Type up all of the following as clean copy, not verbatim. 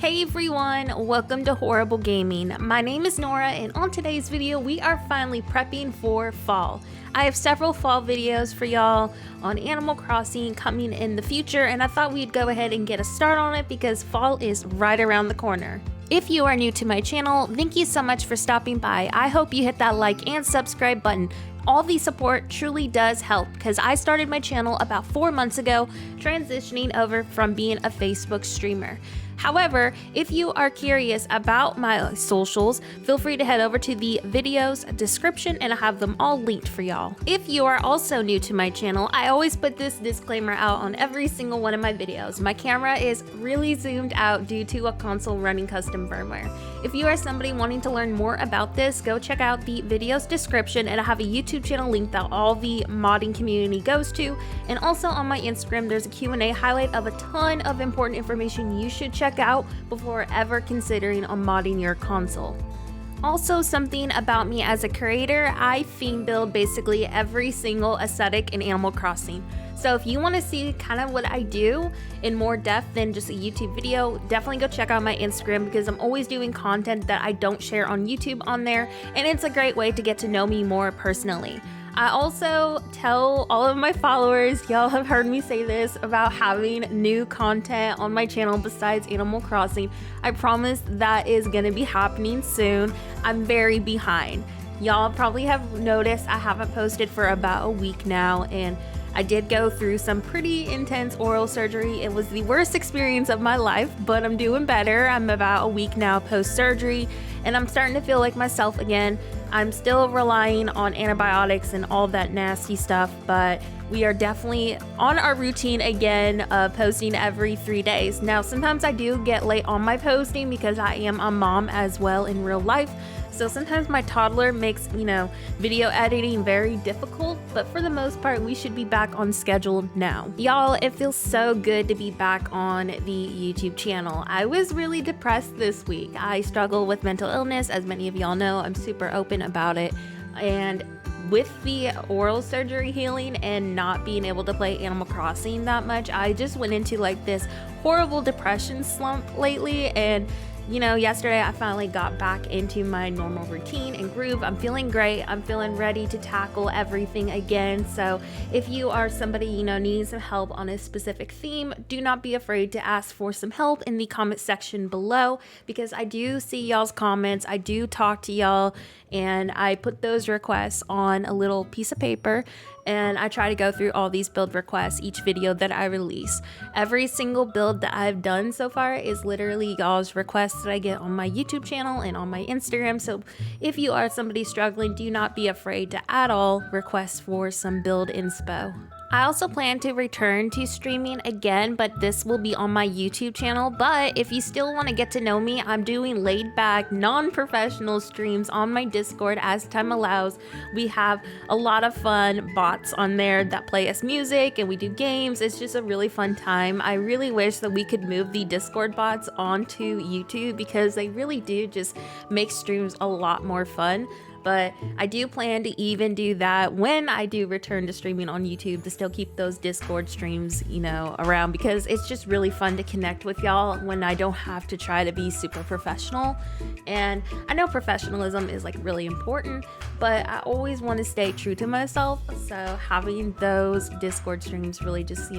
Hey everyone, welcome to Horrible Gaming. My name is Nora, and on today's video we are finally prepping for fall. I have several fall videos for y'all on Animal Crossing coming in the future, and I thought we'd go ahead and get a start on it because fall is right around the corner. If you are new to my channel, thank you so much for stopping by. I hope you hit that like and subscribe button. All the support truly does help because I started my channel about 4 months ago, transitioning over from being a Facebook streamer. However, if you are curious about my socials, feel free to head over to the video's description and I have them all linked for y'all. If you are also new to my channel, I always put this disclaimer out on every single one of my videos. My camera is really zoomed out due to a console running custom firmware. If you are somebody wanting to learn more about this, go check out the video's description and I have a YouTube channel link that all the modding community goes to. And also on my Instagram, there's a Q&A highlight of a ton of important information you should check out before ever considering on modding your console. Also, something about me as a creator, I theme build basically every single aesthetic in Animal Crossing. So if you want to see kind of what I do in more depth than just a YouTube video, definitely go check out my Instagram because I'm always doing content that I don't share on YouTube on there, and it's a great way to get to know me more personally. I also tell all of my followers, y'all have heard me say this, about having new content on my channel besides Animal Crossing. I promise that is going to be happening soon. I'm very behind. Y'all probably have noticed I haven't posted for about a week now, and I did go through some pretty intense oral surgery. It was the worst experience of my life, but I'm doing better. I'm about a week now post-surgery, and I'm starting to feel like myself again. I'm still relying on antibiotics and all that nasty stuff, but we are definitely on our routine again of posting every 3 days. Now, sometimes I do get late on my posting because I am a mom as well in real life. So sometimes my toddler makes, video editing very difficult, but for the most part, we should be back on schedule now. Y'all, it feels so good to be back on the YouTube channel. I was really depressed this week. I struggle with mental illness, as many of y'all know. I'm super open about it. And with the oral surgery healing and not being able to play Animal Crossing that much, I just went into like this horrible depression slump lately, and yesterday I finally got back into my normal routine and groove. I'm feeling great. I'm feeling ready to tackle everything again. So if you are somebody, needing some help on a specific theme, do not be afraid to ask for some help in the comment section below, because I do see y'all's comments. I do talk to y'all, and I put those requests on a little piece of paper, and I try to go through all these build requests each video that I release. Every single build that I've done so far is literally y'all's requests that I get on my YouTube channel and on my Instagram. So if you are somebody struggling, do not be afraid to at all request for some build inspo. I also plan to return to streaming again, but this will be on my YouTube channel. But if you still want to get to know me, I'm doing laid back, non-professional streams on my Discord as time allows. We have a lot of fun bots on there that play us music and we do games. It's just a really fun time. I really wish that we could move the Discord bots onto YouTube because they really do just make streams a lot more fun. But I do plan to even do that when I do return to streaming on YouTube, to still keep those Discord streams, around, because it's just really fun to connect with y'all when I don't have to try to be super professional. And I know professionalism is really important, but I always want to stay true to myself. So having those Discord streams really just,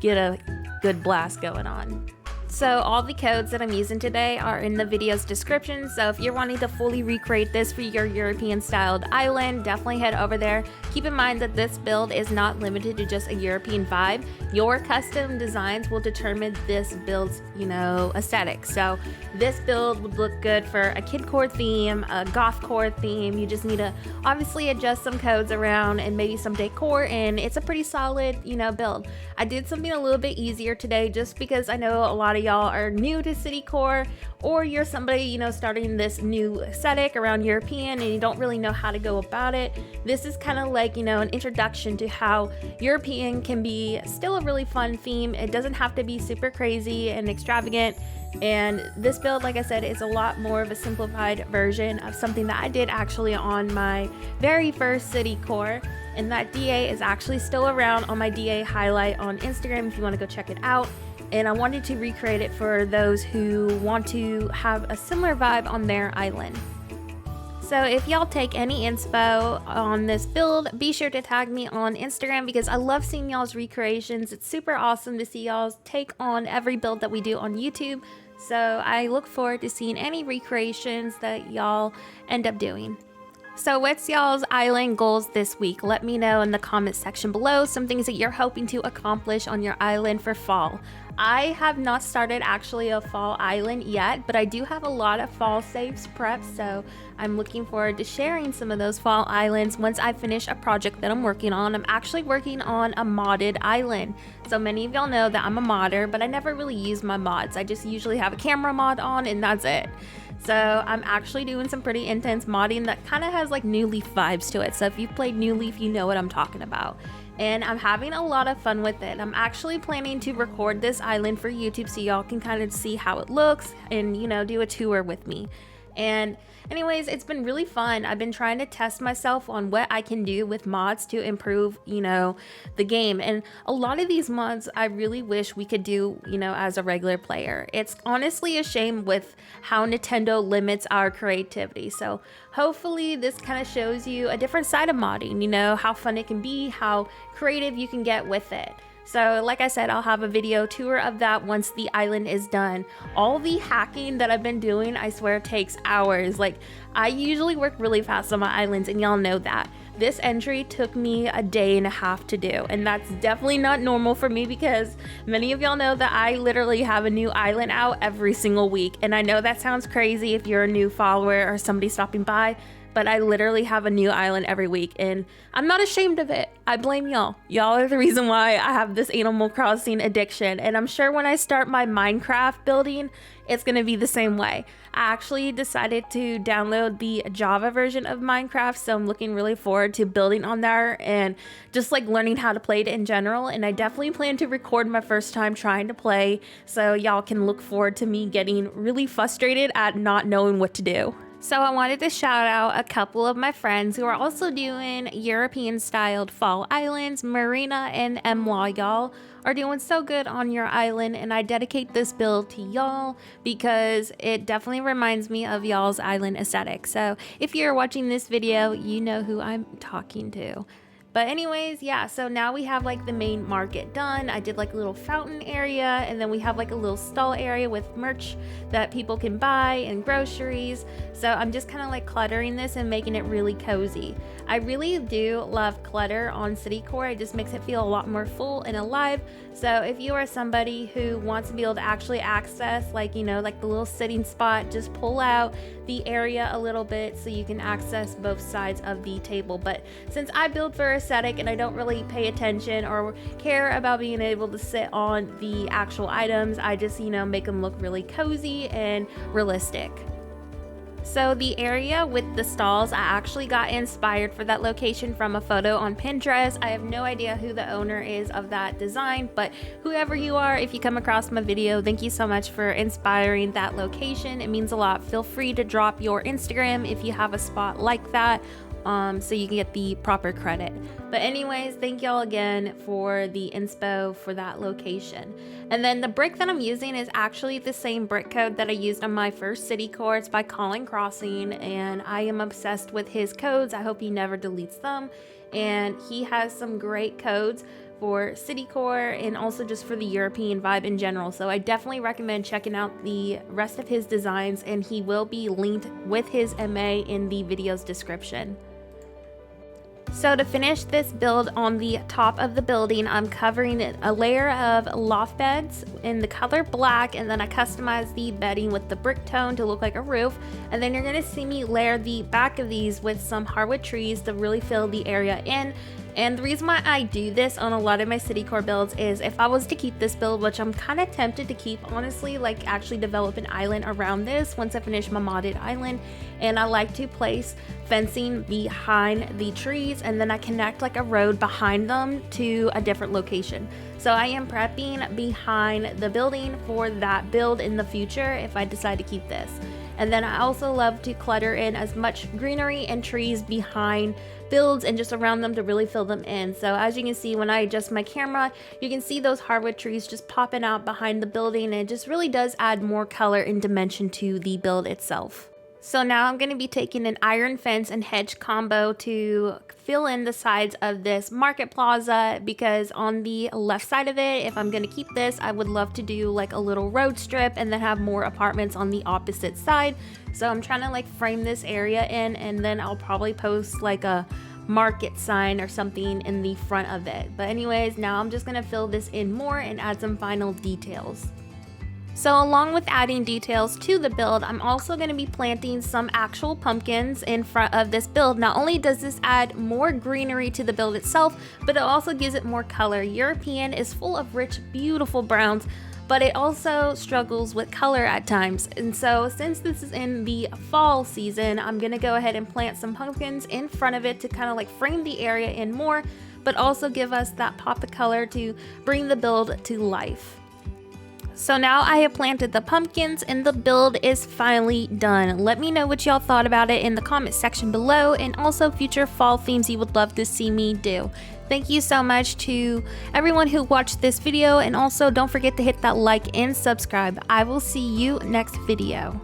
get a good blast going on. So all the codes that I'm using today are in the video's description, so if you're wanting to fully recreate this for your European styled island, definitely head over there. Keep in mind that this build is not limited to just a European vibe. Your custom designs will determine this build's, aesthetic. So this build would look good for a kidcore theme, a gothcore theme. You just need to obviously adjust some codes around and maybe some decor, and it's a pretty solid, build. I did something a little bit easier today just because I know a lot of y'all are new to Citycore, or you're somebody, starting this new aesthetic around European and you don't really know how to go about it. This is kind of like, an introduction to how European can be still a really fun theme. It doesn't have to be super crazy and extravagant. And this build, like I said, is a lot more of a simplified version of something that I did actually on my very first Citycore. And that DA is actually still around on my DA highlight on Instagram if you want to go check it out. and I wanted to recreate it for those who want to have a similar vibe on their island. So if y'all take any inspo on this build, be sure to tag me on Instagram because I love seeing y'all's recreations. It's super awesome to see y'all's take on every build that we do on YouTube. So I look forward to seeing any recreations that y'all end up doing. So what's y'all's island goals this week? Let me know in the comments section below some things that you're hoping to accomplish on your island for fall. I have not started actually a fall island yet, but I do have a lot of fall saves prepped, so I'm looking forward to sharing some of those fall islands once I finish a project that I'm working on. I'm actually working on a modded island. So many of y'all know that I'm a modder, but I never really use my mods. I just usually have a camera mod on and that's it. So I'm actually doing some pretty intense modding that kind of has like New Leaf vibes to it. So if you've played New Leaf, you know what I'm talking about. And I'm having a lot of fun with it. I'm actually planning to record this island for YouTube so y'all can kind of see how it looks and, you know, do a tour with me. And anyways, it's been really fun. I've been trying to test myself on what I can do with mods to improve, you know, the game. And a lot of these mods I really wish we could do, you know, as a regular player. It's honestly a shame with how Nintendo limits our creativity. So hopefully this kind of shows you a different side of modding, you know, how fun it can be, how creative you can get with it. So like I said, I'll have a video tour of that once the island is done. All the hacking that I've been doing, I swear takes hours. Like I usually work really fast on my islands and y'all know that. This entry took me a day and a half to do, and that's definitely not normal for me because many of y'all know that I literally have a new island out every single week. And I know that sounds crazy if you're a new follower or somebody stopping by, but I literally have a new island every week and I'm not ashamed of it. I blame y'all. Y'all are the reason why I have this Animal Crossing addiction, and I'm sure when I start my Minecraft building, it's gonna be the same way. I actually decided to download the Java version of Minecraft, so I'm looking really forward to building on there and just like learning how to play it in general. And I definitely plan to record my first time trying to play, so y'all can look forward to me getting really frustrated at not knowing what to do. So I wanted to shout out a couple of my friends who are also doing European styled fall islands. Marina and Emla, y'all are doing so good on your island, and I dedicate this build to y'all because it definitely reminds me of y'all's island aesthetic. So if you're watching this video, you know who I'm talking to. But anyways, yeah, so now we have like the main market done. I did like a little fountain area, and then we have like a little stall area with merch that people can buy and groceries. So I'm just kind of like cluttering this and making it really cozy. I really do love clutter on Citycore. It just makes it feel a lot more full and alive. So if you are somebody who wants to be able to actually access like, you know, like the little sitting spot, just pull out the area a little bit so you can access both sides of the table. But since I build for aesthetic and I don't really pay attention or care about being able to sit on the actual items, I just, you know, make them look really cozy and realistic. So the area with the stalls, I actually got inspired for that location from a photo on Pinterest. I have no idea who the owner is of that design, but whoever you are, if you come across my video, thank you so much for inspiring that location. It means a lot. Feel free to drop your Instagram if you have a spot like that, so you can get the proper credit. But anyways, thank y'all again for the inspo for that location. And then the brick that I'm using is actually the same brick code that I used on my first Citycore. It's by Colin Crossing, and I am obsessed with his codes. I hope he never deletes them. And he has some great codes for Citycore and also just for the European vibe in general. So I definitely recommend checking out the rest of his designs, and he will be linked with his MA in the video's description. So to finish this build on the top of the building, I'm covering a layer of loft beds in the color black, and then I customized the bedding with the brick tone to look like a roof. And then you're gonna see me layer the back of these with some hardwood trees to really fill the area in. And the reason why I do this on a lot of my Citycore builds is if I was to keep this build, which I'm kind of tempted to keep, honestly, like actually develop an island around this once I finish my modded island. And I like to place fencing behind the trees, and then I connect like a road behind them to a different location. So I am prepping behind the building for that build in the future if I decide to keep this. And then I also love to clutter in as much greenery and trees behind builds and just around them to really fill them in. So as you can see, when I adjust my camera, you can see those hardwood trees just popping out behind the building, and it just really does add more color and dimension to the build itself. So now I'm going to be taking an iron fence and hedge combo to fill in the sides of this market plaza, because on the left side of it, if I'm going to keep this, I would love to do like a little road strip and then have more apartments on the opposite side. So I'm trying to like frame this area in, and then I'll probably post like a market sign or something in the front of it. But anyways, now I'm just going to fill this in more and add some final details. So along with adding details to the build, I'm also going to be planting some actual pumpkins in front of this build. Not only does this add more greenery to the build itself, but it also gives it more color. European is full of rich, beautiful browns, but it also struggles with color at times. And so since this is in the fall season, I'm going to go ahead and plant some pumpkins in front of it to kind of like frame the area in more, but also give us that pop of color to bring the build to life. So now I have planted the pumpkins and the build is finally done. Let me know what y'all thought about it in the comment section below, and also future fall themes you would love to see me do. Thank you so much to everyone who watched this video, and also don't forget to hit that like and subscribe. I will see you next video.